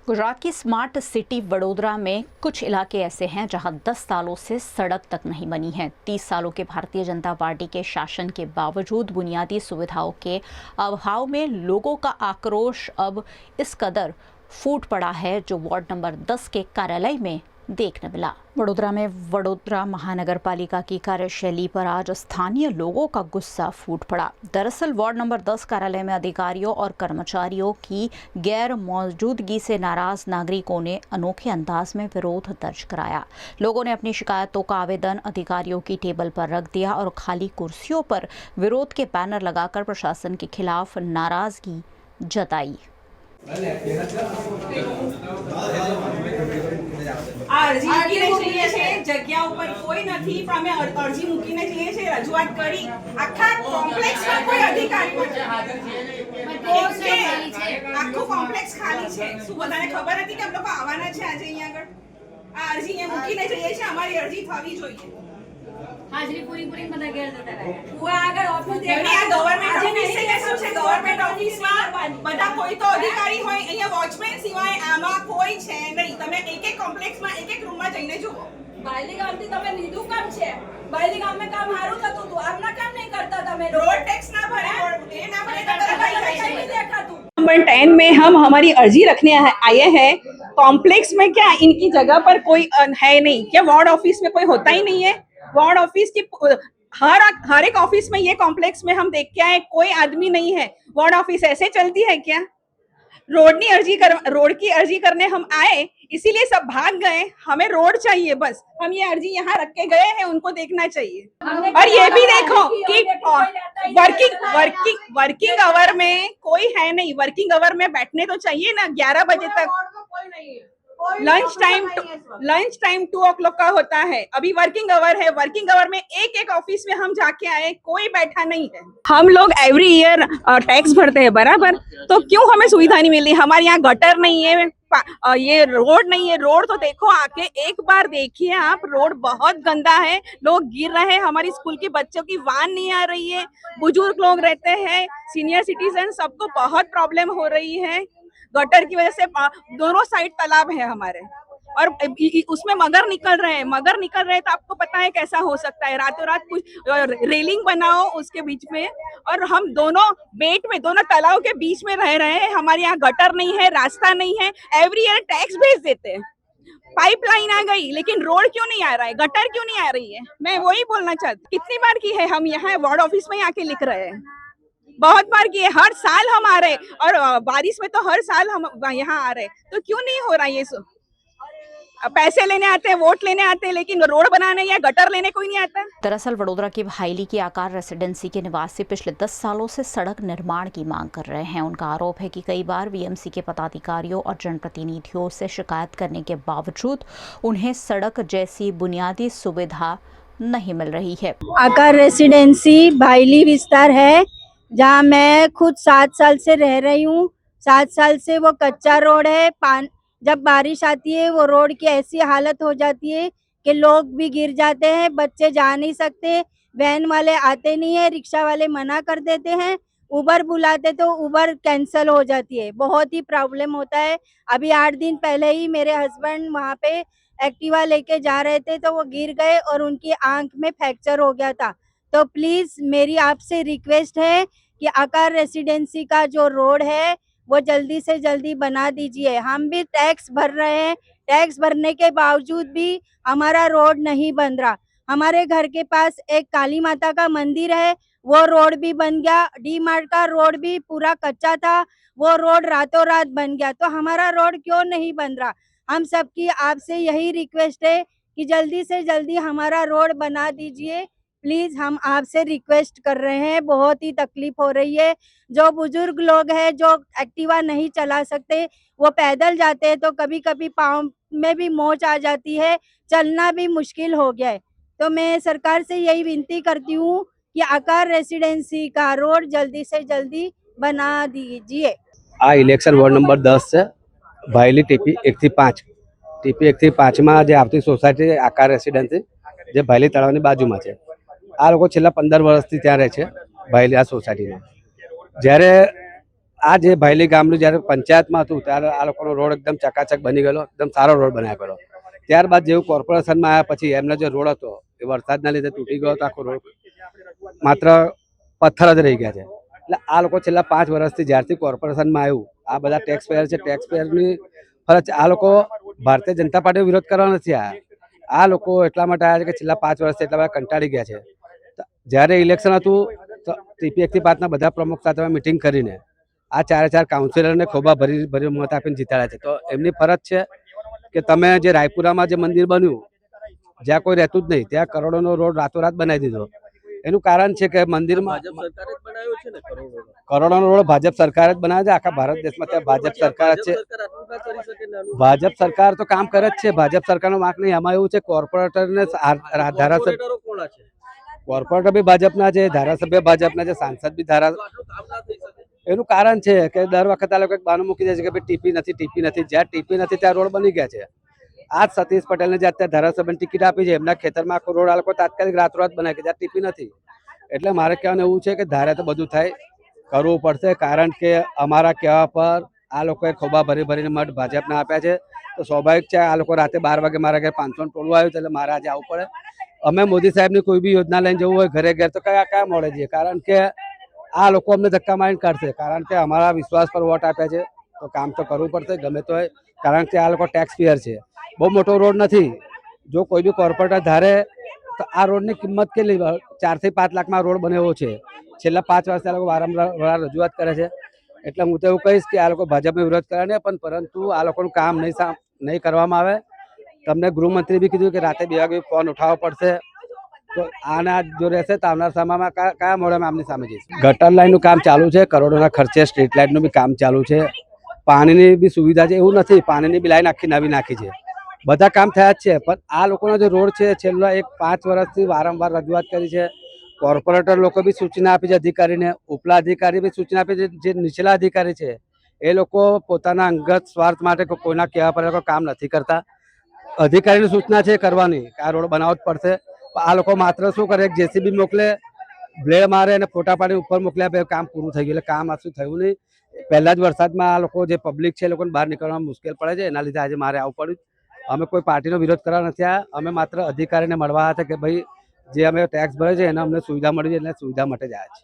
गुजरात की smart city Vadodara में कुछ इलाके ऐसे हैं जहां 10 सालों से सड़क तक नहीं बनी है। 30 सालों के भारतीय जनता पार्टी के शासन के बावजूद बुनियादी सुविधाओं के अभाव में लोगों का आक्रोश अब इस कदर फूट पड़ा है जो वार्ड नंबर 10 के कार्यालय में देखने मिला। वडोदरा में वडोदरा महानगर पालिका की कार्यशैली पर आज स्थानीय लोगों का गुस्सा फूट पड़ा। दरअसल वार्ड नंबर 10 कार्यालय में अधिकारियों और कर्मचारियों की गैर मौजूदगी से नाराज नागरिकों ने अनोखे अंदाज में विरोध दर्ज कराया। लोगों ने अपनी शिकायतों का आवेदन अधिकारियों की टेबल पर रख दिया और खाली कुर्सियों पर विरोध के बैनर लगाकर प्रशासन के खिलाफ नाराजगी जताई। जग्या ઉપર કોઈ નથી પણ અમે અરજી મૂકીને જઈએ છીએ રજૂઆત કરી આખા કોમ્પ્લેક્સમાં કોઈ અધિકારી નથી આખું કોમ્પ્લેક્સ ખાલી છે શું બધાને ખબર હતી કે અમે લોકો આવવાના છે આજે અહીંયા આગળ આ અરજી અહીંયા મૂકીને જઈએ છીએ અમારી અરજી થવી જોઈએ हाजरी पूरी पूरी बता गया जता रहा वो આગળ ઓફિસ દેખણી આ ગવર્નમેન્ટ ઓફિસ છે શું છે ગવર્નમેન્ટ ઓફિસમાં બધા કોઈ તો અધિકારી હોય અહીંયા વોચમેન સિવાય આમાં કોઈ છે નહીં તમે એક એક કોમ્પ્લેક્સમાં એક એક રૂમમાં જઈને જુઓ બાયલી ગામથી તમે લીધું કામ છે બાયલી ગામમાં કામ હારું થતું હતું આમના કામ નહીં કરતા તમે રોડ ટેક્સ ના ભરે એ ના ભરે તો કઈ દેખાતું नंबर 10 में हम हमारी अर्जी रखने आए हैं। कॉम्प्लेक्स में क्या इनकी जगह पर कोई है नहीं क्या वार्ड ऑफिस में कोई होता ही नहीं है वार्ड ऑफिस की हर एक ऑफिस में ये कॉम्प्लेक्स में हम देख के आए कोई आदमी नहीं है वार्ड ऑफिस ऐसे चलती है क्या रोड की अर्जी करने हम आए इसीलिए सब भाग गए हमें रोड चाहिए बस हम ये अर्जी यहाँ रख के गए हैं उनको देखना चाहिए और ये भी देखो कि वर्किंग आवर में कोई है नहीं वर्किंग आवर में बैठने तो चाहिए ना 11 बजे तक लंच टाइम 2 o'clock का होता है अभी वर्किंग आवर है वर्किंग आवर में एक एक ऑफिस में हम जाके आए कोई बैठा नहीं है हम लोग एवरी ईयर टैक्स भरते हैं बराबर तो क्यों हमें सुविधा नहीं मिल रही हमारे यहाँ गटर नहीं है ये रोड नहीं है रोड तो देखो आके एक बार देखिए आप रोड बहुत गंदा है लोग गिर रहे हैं हमारी स्कूल के बच्चों की वान नहीं आ रही है बुजुर्ग लोग रहते हैं सीनियर सिटीजन सबको बहुत प्रॉब्लम हो रही है गटर की वजह से दोनों साइड तालाब है हमारे और उसमें मगर निकल रहे हैं तो आपको पता है कैसा हो सकता है रातों रात कुछ रेलिंग बनाओ उसके बीच में और हम दोनों बेट में दोनों तालाब के बीच में रह रहे हैं हमारे यहाँ गटर नहीं है रास्ता नहीं है एवरी ईयर टैक्स भेज देते हैं पाइपलाइन आ गई लेकिन रोड क्यों नहीं आ रहा है गटर क्यों नहीं आ रही है मैं वही बोलना चाहती कितनी बार की है हम यहाँ वार्ड ऑफिस में आके लिख रहे हैं बहुत बार किए हर साल हम आ रहे और बारिश में तो हर साल हम यहाँ आ रहे तो क्यों नहीं हो रहा ये सब पैसे लेने आते हैं वोट लेने आते हैं लेकिन रोड बनाने या गटर लेने कोई नहीं आता। दरअसल वडोदरा की भाईली की आकार रेसिडेंसी के निवासी पिछले 10 सालों से सड़क निर्माण की मांग कर रहे हैं। उनका आरोप है कि कई बार वीएमसी के पदाधिकारियों और जनप्रतिनिधियों से शिकायत करने के बावजूद उन्हें सड़क जैसी बुनियादी सुविधा नहीं मिल रही है। आकार रेसिडेंसी भाईली विस्तार है जहाँ मैं खुद 7 साल से रह रही हूँ। 7 साल से वो कच्चा रोड है जब बारिश आती है वो रोड की ऐसी हालत हो जाती है कि लोग भी गिर जाते हैं बच्चे जा नहीं सकते वैन वाले आते नहीं है रिक्शा वाले मना कर देते हैं उबर बुलाते तो उबर कैंसिल हो जाती है बहुत ही प्रॉब्लम होता है। अभी 8 दिन पहले ही मेरे हस्बैंड वहाँ पे एक्टिवा लेके जा रहे थे तो वो गिर गए और उनकी आंख में फ्रैक्चर हो गया था। तो प्लीज मेरी आपसे रिक्वेस्ट है कि आकार रेसिडेंसी का जो रोड है वो जल्दी से जल्दी बना दीजिए। हम भी टैक्स भर रहे हैं टैक्स भरने के बावजूद भी हमारा रोड नहीं बन रहा। हमारे घर के पास एक काली माता का मंदिर है वो रोड भी बन गया डी मार्ट का रोड भी पूरा कच्चा था वो रोड रातों रात बन गया तो हमारा रोड क्यों नहीं बन रहा। हम सबकी आपसे यही रिक्वेस्ट है कि जल्दी से जल्दी हमारा रोड बना दीजिए प्लीज हम आपसे रिक्वेस्ट कर रहे हैं बहुत ही तकलीफ हो रही है। जो बुजुर्ग लोग हैं जो एक्टिवा नहीं चला सकते वो पैदल जाते हैं तो कभी कभी पाँव में भी मोच आ जाती है चलना भी मुश्किल हो गया है। तो मैं सरकार से यही विनती करती हूँ कि आकार रेसिडेंसी का रोड जल्दी से जल्दी बना दीजिए। आ इलेक्शन वार्ड नंबर 10 से भाईली टीपी 1 થી 5 टीपी 1 થી 5 में जे आवती सोसायटी आकार रेसिडेंसी जे भाईली तळावनी बाजुमां छे आ लोको छेल्ला 15 વર્ષથી ત્યાં રહે છે ભાઈલી આ સોસાયટીમાં। જ્યારે આ જે ભાયલી ગામનું જ્યારે પંચાયતમાં હતું ત્યારે આ લોકોનો રોડ એકદમ ચકાચક બની ગયેલો, એકદમ સારો રોડ બનાવેલો. ત્યારબાદ જેવું કોર્પોરેશનમાં આવ્યા પછી એમનો જે રોડ હતો એ વરસાદના લીધે તૂટી ગયો હતો. આખો રોડ માત્ર પથ્થર જ રહી ગયા છે. એટલે આ લોકો છેલ્લા 5 વર્ષથી જ્યારથી કોર્પોરેશનમાં આવ્યું, આ બધા ટેક્સ પેયર છે, ટેક્સ પેયરની ફરજ. આ લોકો ભારતીય જનતા પાર્ટીનો વિરોધ કરવા નથી આવ્યા. આ લોકો એટલા માટે આવ્યા છે કે છેલ્લા 5 વર્ષથી એટલા બધા કંટાળી ગયા છે. જ્યારે ઇલેક્શન હતું તો ટીપી 1 થી 5ના બધા પ્રમુખ સાથે મિટિંગ કરીને આ 4 કાઉન્સિલરને ખોબા ભરી મત આપીને જીતાડ્યા છે. તો એમની ફરજ છે કે તમે જે રાયપુરામાં જે મંદિર બન્યું, જ્યાં કોઈ રહેતું જ નહીં, ત્યાં કરોડોનો રોડ રાતોરાત બનાવી દીધો. એનું કારણ છે કે મંદિરમાં કરોડોનો રોડ ભાજપ સરકાર જ બનાવે છે. આખા ભારત દેશમાં ત્યાં ભાજપ સરકાર જ છે. ભાજપ સરકાર તો કામ કરે જ છે. ભાજપ સરકારનો વાંક નહીં. આમાં એવું છે કોર્પોરેટરને ધારાસભ્ય, કોર્પોરેટર બી ભાજપના છે, ધારાસભ્ય ભાજપના છે, સાંસદ બી એનું કારણ છે કે દર વખત આ લોકો એક બાનું મૂકી દે છે કે ભાઈ ટીપી નથી. જ્યાં ટીપી નથી ત્યાં રોડ બની ગયા છે. આજ સતીશ પટેલને જે અત્યારે ધારાસભ્યની ટિકિટ આપી છે, એમના ખેતરમાં આખો રોડ આ લોકો તાત્કાલિક રાતોરાત બનાવી કે જ્યાં ટીપી નથી. એટલે મારે કહેવાનું એવું છે કે ધારે તો બધું થાય, કરવું પડશે. કારણ કે અમારા કહેવા પર આ લોકોએ ખોબા ભરીને મત ભાજપને આપ્યા છે. તો સ્વાભાવિક છે આ લોકો રાતે 12 વાગે મારા ઘરે 500 ટોળું આવ્યું એટલે મારે આજે આવવું પડે. અમે મોદી સાહેબની કોઈ બી યોજના લઈને જવું હોય ઘરે તો કયા મળે છે. કારણ કે આ લોકો અમને ધક્કા મારીને કાઢશે. કારણ કે અમારા વિશ્વાસ પર વોટ આપ્યા છે તો કામ તો કરવું પડશે ગમે તો હોય. કારણ કે આ લોકો ટેક્સ પેયર છે. બહુ મોટો રોડ નથી. જો કોઈ બી કોર્પોરેટર ધારે તો આ રોડની કિંમત કેટલી 4 થી 5 લાખમાં રોડ બનેવો છે. છેલ્લા 5 વર્ષથી આ લોકો વારંવાર રજૂઆત કરે છે. એટલે હું તો એવું કહીશ કે આ લોકો ભાજપનો વિરોધ કરે નહીં, પણ પરંતુ આ લોકોનું કામ નહીં કરવામાં આવે. તમને ગૃહમંત્રી બી કીધું કે રાતે 2 વાગે ફોન ઉઠાવવો પડશે. તો આના જો રહેશે તો આવનાર સમયમાં કયા મોડેમાં આમની સામે જઈશ. ગટર લાઈનનું કામ ચાલુ છે, કરોડોના ખર્ચે. સ્ટ્રીટ લાઇટનું બી કામ ચાલુ છે. પાણીની બી સુવિધા છે. એવું નથી, પાણીની બી લાઈન આખી નવી નાખી છે. બધા કામ થયા જ છે. પણ આ લોકોનો જે રોડ છે છેલ્લા 5 વર્ષથી વારંવાર રજૂઆત કરી છે. કોર્પોરેટર લોકો બી સૂચના આપી છે અધિકારીને, ઉપલા અધિકારી બી સૂચના આપી છે. જે નીચલા અધિકારી છે એ લોકો પોતાના અંગત સ્વાર્થ માટે કોઈના કહેવા પર લોકો કામ નથી કરતા. અધિકારીની સૂચના છે કરવાની કે આ રોડ બનાવવો જ પડશે. આ લોકો માત્ર શું કરે, જેસીબી મોકલે, બ્લેડ મારે અને ફોટા પાડી ઉપર મોકલ્યા પછી કામ પૂરું થઈ ગયું. એટલે કામ આશું થયું નહીં. પહેલા જ વરસાદમાં આ લોકો જે પબ્લિક છે એ લોકોને બહાર નીકળવામાં મુશ્કેલ પડે છે. એના લીધે આજે મારે આવવું પડ્યું. અમે કોઈ પાર્ટીનો વિરોધ કરવા નથી આવ્યા. અમે માત્ર અધિકારીને મળવા હતા કે ભાઈ જે અમે ટેક્સ ભરે છે એને અમને સુવિધા મળી છે, એટલે સુવિધા માટે જ આવ્યા છે.